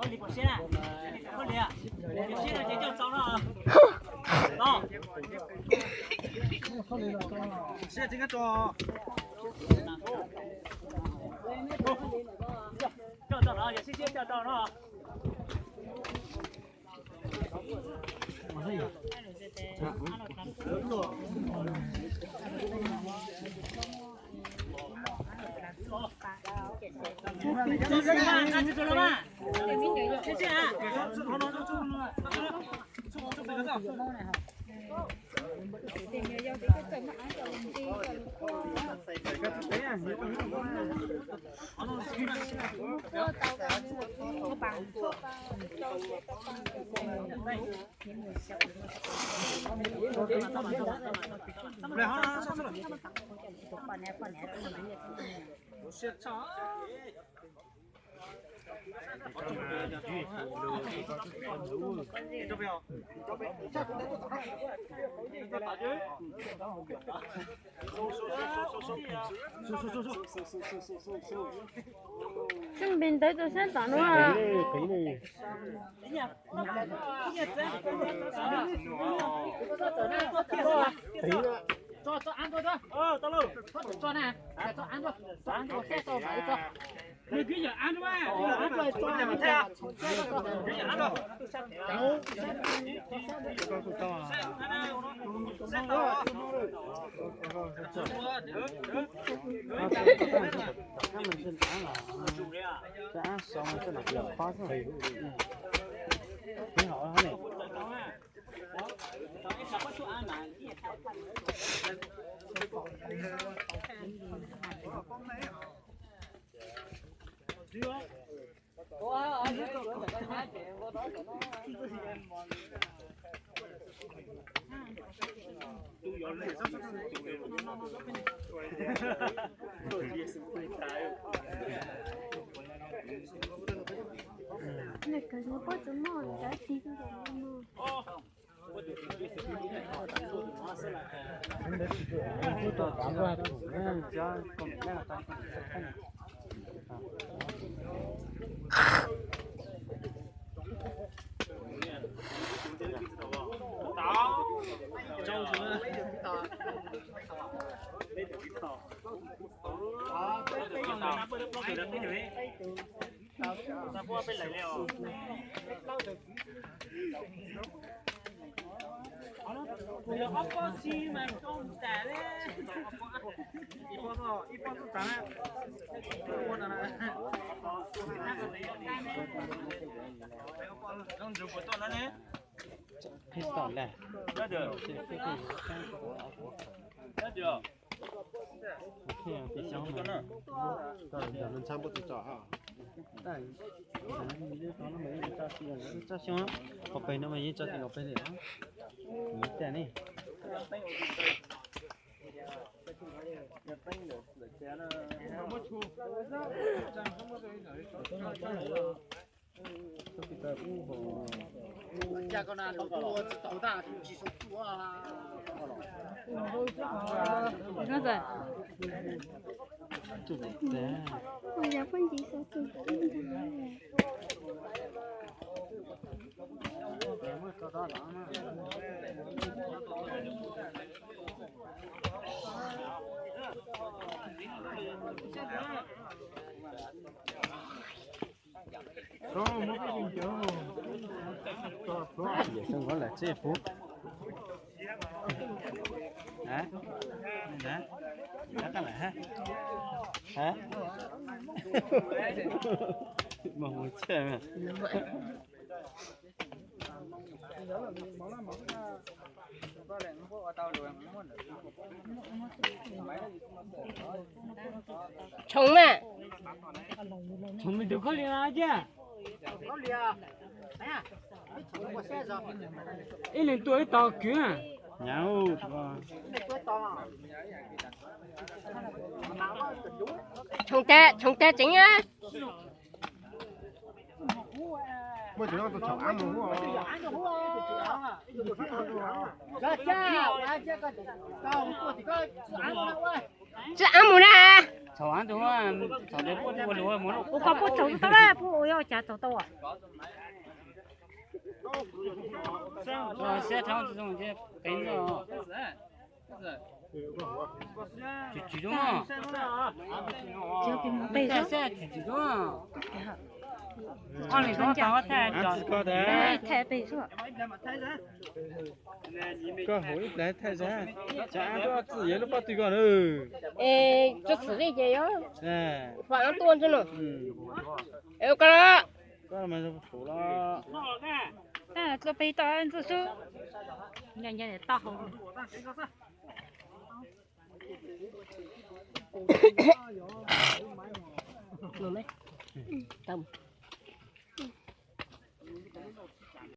好，你不先啊，好你啊，你先了，就招了啊，到，现在这个招，叫到了啊，也先叫到了啊。这个吧，谢谢啊。chuẩn bị tới tôi sẽ tặng nó à. cho ăn thôi đó. Tao luôn. Cho nè, cho ăn thôi. Cho ăn thôi, xe cho phải cho. Mày cứ giờ ăn thôi mà. Ăn rồi, cho ăn theo. Cứ giờ ăn thôi. Này cái nó có chấm mỏ cái tí cái đó mà. Pistol này. Được. Được.能差不多找啊。có phải nó mới cho thì có phải gì đó nghĩ tiền đi Cha con nào nó tàu ta chỉ số chúa à. Nó rồi. chủ đề Bây giờ con chỉ số từ giờ không có là chế phú hả hả đã cái là hả hả mà muốn chơi mà Trống nè. Chúng mình được có liền chứ. Có liền. Nè. Cái xe rồi. Ý lên tuổi to kia. nhau Cái to. Trống té chính á. 我就让他炒俺们货。俺就好啊，这家俺这个到过几个俺们喂。这俺母啦，炒完之后，炒的不多留没了。我可不走到了，不我要家走到啊。现场这种就跟着，举重啊，就给我背上。举重啊。往里头放个菜，太背上。个会来泰山，咱都自己都把对个喽。这吃这些呀，哎，反正多着呢。哎，干了。干了嘛就不熟了。这背到俺这手，人家大好。有没？等。